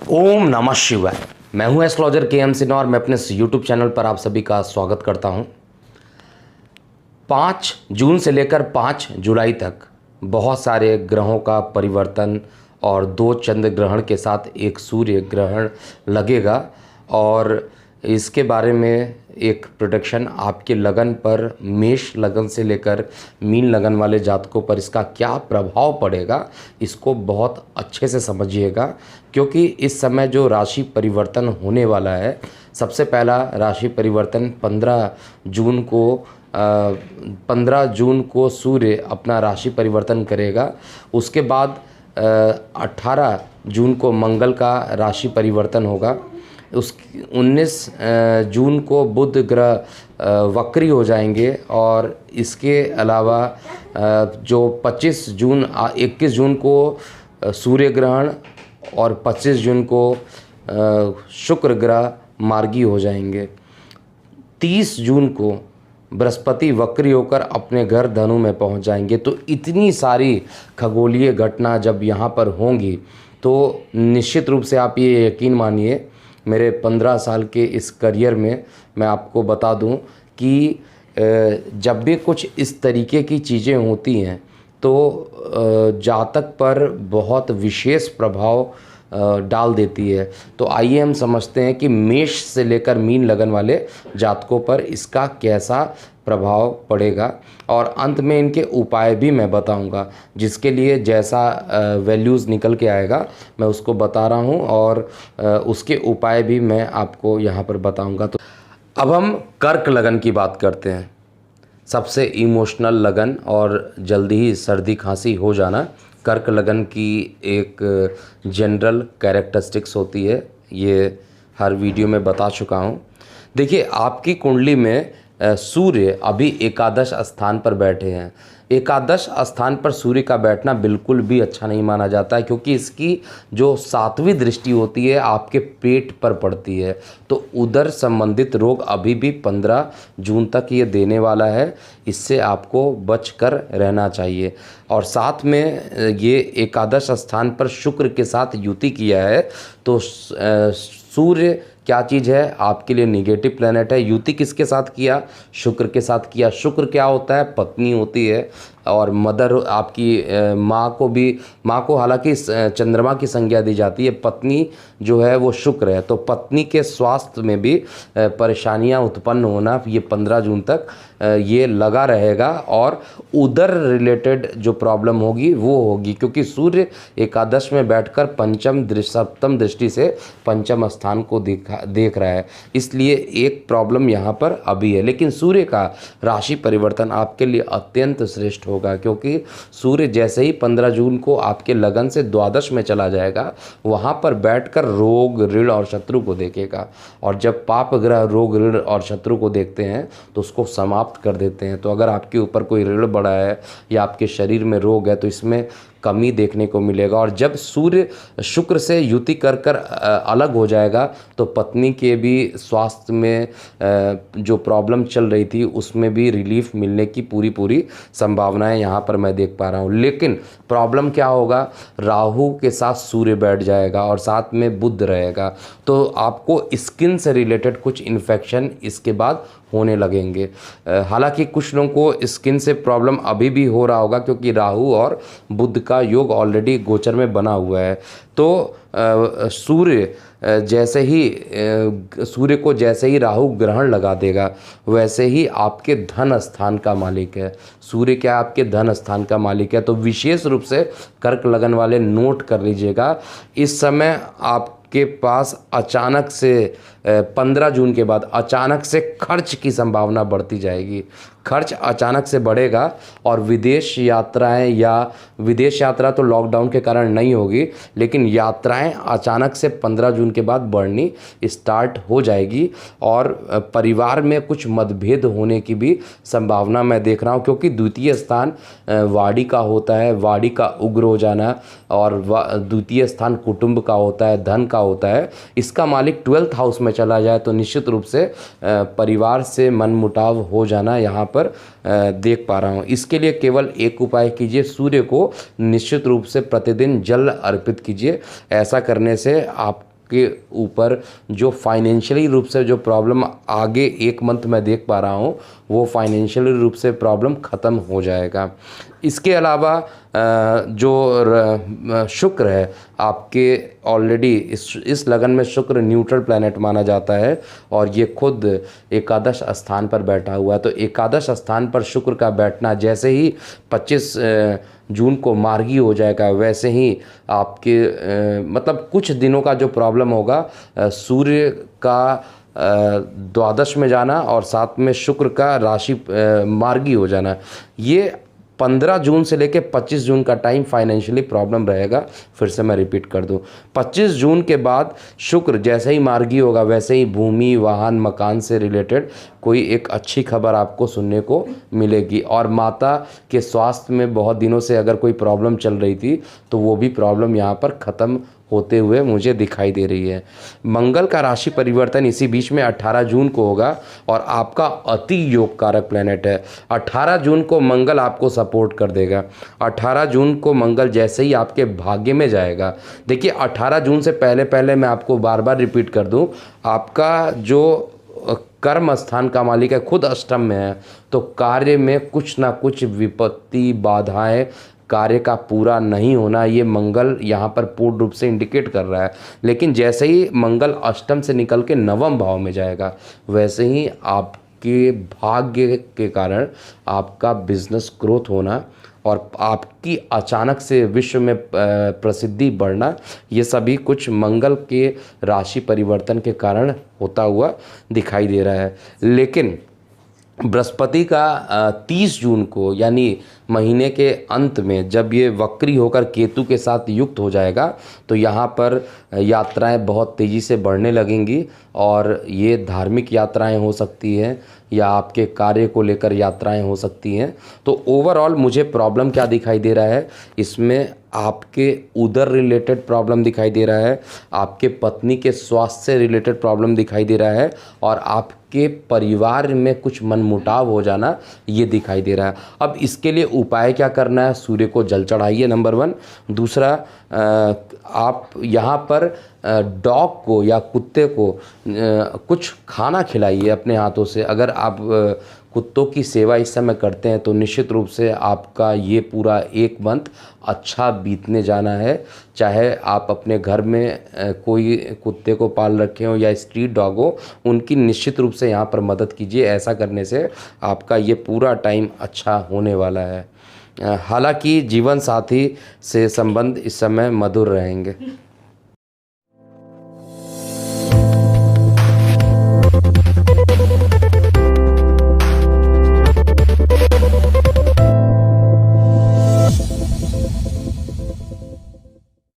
ओम नमः शिवाय। मैं हूं एस्ट्रोलॉजर के सिन्हा और मैं अपने यूट्यूब चैनल पर आप सभी का स्वागत करता हूं। 5 जून से लेकर 5 जुलाई तक बहुत सारे ग्रहों का परिवर्तन और 2 चंद्र ग्रहण के साथ एक सूर्य ग्रहण लगेगा और इसके बारे में एक प्रोडिक्शन आपके लगन पर, मेष लगन से लेकर मीन लगन वाले जातकों पर इसका क्या प्रभाव पड़ेगा, इसको बहुत अच्छे से समझिएगा। क्योंकि इस समय जो राशि परिवर्तन होने वाला है, सबसे पहला राशि परिवर्तन 15 जून को सूर्य अपना राशि परिवर्तन करेगा। उसके बाद 18 जून को मंगल का राशि परिवर्तन होगा। 19 जून को बुध ग्रह वक्री हो जाएंगे और इसके अलावा जो 21 जून को सूर्य ग्रहण और 25 जून को शुक्र ग्रह मार्गी हो जाएंगे। 30 जून को बृहस्पति वक्री होकर अपने घर धनु में पहुंच जाएंगे। तो इतनी सारी खगोलीय घटना जब यहाँ पर होंगी तो निश्चित रूप से आप ये यकीन मानिए, मेरे 15 साल के इस करियर में मैं आपको बता दूं कि जब भी कुछ इस तरीके की चीज़ें होती हैं तो जातक पर बहुत विशेष प्रभाव डाल देती है। तो आइए हम समझते हैं कि मेष से लेकर मीन लगन वाले जातकों पर इसका कैसा प्रभाव पड़ेगा और अंत में इनके उपाय भी मैं बताऊंगा, जिसके लिए जैसा वैल्यूज़ निकल के आएगा मैं उसको बता रहा हूं और उसके उपाय भी मैं आपको यहां पर बताऊंगा। तो अब हम कर्क लगन की बात करते हैं। सबसे इमोशनल लगन और जल्दी ही सर्दी खांसी हो जाना कर्क लगन की एक जनरल कैरेक्टरिस्टिक्स होती है। ये हर वीडियो में बता चुका हूँ। देखिए, आपकी कुंडली में सूर्य अभी एकादश स्थान पर बैठे हैं। एकादश स्थान पर सूर्य का बैठना बिल्कुल भी अच्छा नहीं माना जाता है, क्योंकि इसकी जो 7वीं दृष्टि होती है आपके पेट पर पड़ती है। तो उदर संबंधित रोग अभी भी 15 जून तक ये देने वाला है। इससे आपको बचकर रहना चाहिए। और साथ में ये एकादश स्थान पर शुक्र के साथ युति किया है। तो सूर्य क्या चीज़ है, आपके लिए निगेटिव प्लैनेट है। युति किसके साथ किया? शुक्र के साथ किया। शुक्र क्या होता है? पत्नी होती है और मदर आपकी माँ को हालांकि चंद्रमा की संज्ञा दी जाती है, पत्नी जो है वो शुक्र है। तो पत्नी के स्वास्थ्य में भी परेशानियां उत्पन्न होना ये 15 जून तक ये लगा रहेगा और उदर रिलेटेड जो प्रॉब्लम होगी वो होगी, क्योंकि सूर्य एकादश में बैठकर सप्तम दृष्टि से पंचम स्थान को देख रहा है। इसलिए एक प्रॉब्लम यहाँ पर अभी है, लेकिन सूर्य का राशि परिवर्तन आपके लिए अत्यंत श्रेष्ठ होगा, क्योंकि सूर्य जैसे ही 15 जून को आपके लगन से द्वादश में चला जाएगा, वहाँ पर बैठकर रोग, ऋण और शत्रु को देखेगा। और जब पाप ग्रह रोग, ऋण और शत्रु को देखते हैं तो उसको समाप्त कर देते हैं। तो अगर आपके ऊपर कोई ऋण बढ़ा है या आपके शरीर में रोग है तो इसमें कमी देखने को मिलेगा। और जब सूर्य शुक्र से युति कर अलग हो जाएगा तो पत्नी के भी स्वास्थ्य में जो प्रॉब्लम चल रही थी उसमें भी रिलीफ मिलने की पूरी संभावनाएं यहाँ पर मैं देख पा रहा हूँ। लेकिन प्रॉब्लम क्या होगा? राहु के साथ सूर्य बैठ जाएगा और साथ में बुध रहेगा। तो आपको स्किन से रिलेटेड कुछ इन्फेक्शन इसके बाद होने लगेंगे। हालांकि कुछ लोगों को स्किन से प्रॉब्लम अभी भी हो रहा होगा, क्योंकि राहु और बुध का योग ऑलरेडी गोचर में बना हुआ है। तो सूर्य को जैसे ही राहु ग्रहण लगा देगा, वैसे ही आपके धन स्थान का मालिक है सूर्य। क्या आपके धन स्थान का मालिक है? तो विशेष रूप से कर्क लगन वाले नोट कर लीजिएगा, इस समय आपके पास अचानक से 15 जून के बाद अचानक से खर्च की संभावना बढ़ती जाएगी। खर्च अचानक से बढ़ेगा और विदेश यात्रा तो लॉकडाउन के कारण नहीं होगी, लेकिन यात्राएं अचानक से 15 जून के बाद बढ़नी स्टार्ट हो जाएगी। और परिवार में कुछ मतभेद होने की भी संभावना मैं देख रहा हूं, क्योंकि द्वितीय स्थान वाणी का होता है, वाणी का उग्र हो जाना, और द्वितीय स्थान कुटुंब का होता है, धन का होता है। इसका मालिक 12th हाउस में चला जाए तो निश्चित रूप से परिवार से मनमुटाव हो जाना यहाँ पर देख पा रहा हूँ। इसके लिए केवल एक उपाय कीजिए, सूर्य को निश्चित रूप से प्रतिदिन जल अर्पित कीजिए। ऐसा करने से आप के ऊपर जो फाइनेंशियली रूप से जो प्रॉब्लम आगे 1 मंथ में देख पा रहा हूँ, वो फाइनेंशियली रूप से प्रॉब्लम ख़त्म हो जाएगा। इसके अलावा शुक्र है आपके ऑलरेडी इस लगन में शुक्र न्यूट्रल प्लैनेट माना जाता है और ये खुद एकादश स्थान पर बैठा हुआ है। तो एकादश स्थान पर शुक्र का बैठना जैसे ही 25 जून को मार्गी हो जाएगा, वैसे ही आपके मतलब कुछ दिनों का जो प्रॉब्लम होगा, सूर्य का द्वादश में जाना और साथ में शुक्र का राशि मार्गी हो जाना, ये 15 जून से लेके 25 जून का टाइम फाइनेंशियली प्रॉब्लम रहेगा। फिर से मैं रिपीट कर दूं, 25 जून के बाद शुक्र जैसे ही मार्गी होगा, वैसे ही भूमि, वाहन, मकान से रिलेटेड कोई एक अच्छी खबर आपको सुनने को मिलेगी। और माता के स्वास्थ्य में बहुत दिनों से अगर कोई प्रॉब्लम चल रही थी, तो वो भी प्रॉब्लम यहाँ पर ख़त्म होते हुए मुझे दिखाई दे रही है। मंगल का राशि परिवर्तन इसी बीच में 18 जून को होगा और आपका अति योग कारक प्लैनेट है। 18 जून को मंगल आपको सपोर्ट कर देगा। 18 जून को मंगल जैसे ही आपके भाग्य में जाएगा, देखिए 18 जून से पहले मैं आपको बार बार रिपीट कर दूं, आपका जो कर्म स्थान का मालिक है खुद अष्टम में है, तो कार्य में कुछ ना कुछ विपत्ति, बाधाएं, कार्य का पूरा नहीं होना, ये मंगल यहाँ पर पूर्ण रूप से इंडिकेट कर रहा है। लेकिन जैसे ही मंगल अष्टम से निकल के नवम भाव में जाएगा, वैसे ही आपके भाग्य के कारण आपका बिजनेस ग्रोथ होना और आपकी अचानक से विश्व में प्रसिद्धि बढ़ना, ये सभी कुछ मंगल के राशि परिवर्तन के कारण होता हुआ दिखाई दे रहा है। लेकिन बृहस्पति का 30 जून को यानी महीने के अंत में जब ये वक्री होकर केतु के साथ युक्त हो जाएगा, तो यहाँ पर यात्राएं बहुत तेज़ी से बढ़ने लगेंगी और ये धार्मिक यात्राएं हो सकती हैं या आपके कार्य को लेकर यात्राएं हो सकती हैं। तो ओवरऑल मुझे प्रॉब्लम क्या दिखाई दे रहा है, इसमें आपके उदर रिलेटेड प्रॉब्लम दिखाई दे रहा है, आपके पत्नी के स्वास्थ्य से रिलेटेड प्रॉब्लम दिखाई दे रहा है और आपके परिवार में कुछ मनमुटाव हो जाना, ये दिखाई दे रहा है। अब इसके लिए उपाय क्या करना है, सूर्य को जल चढ़ाइए, नंबर 1। दूसरा, आप यहाँ पर डॉग को या कुत्ते को कुछ खाना खिलाइए अपने हाथों से। अगर आप कुत्तों की सेवा इस समय करते हैं तो निश्चित रूप से आपका ये पूरा 1 मंथ अच्छा बीतने जाना है। चाहे आप अपने घर में कोई कुत्ते को पाल रखे हो या स्ट्रीट डॉग हो, उनकी निश्चित रूप से यहाँ पर मदद कीजिए। ऐसा करने से आपका ये पूरा टाइम अच्छा होने वाला है। हालांकि जीवन साथी से संबंध इस समय मधुर रहेंगे।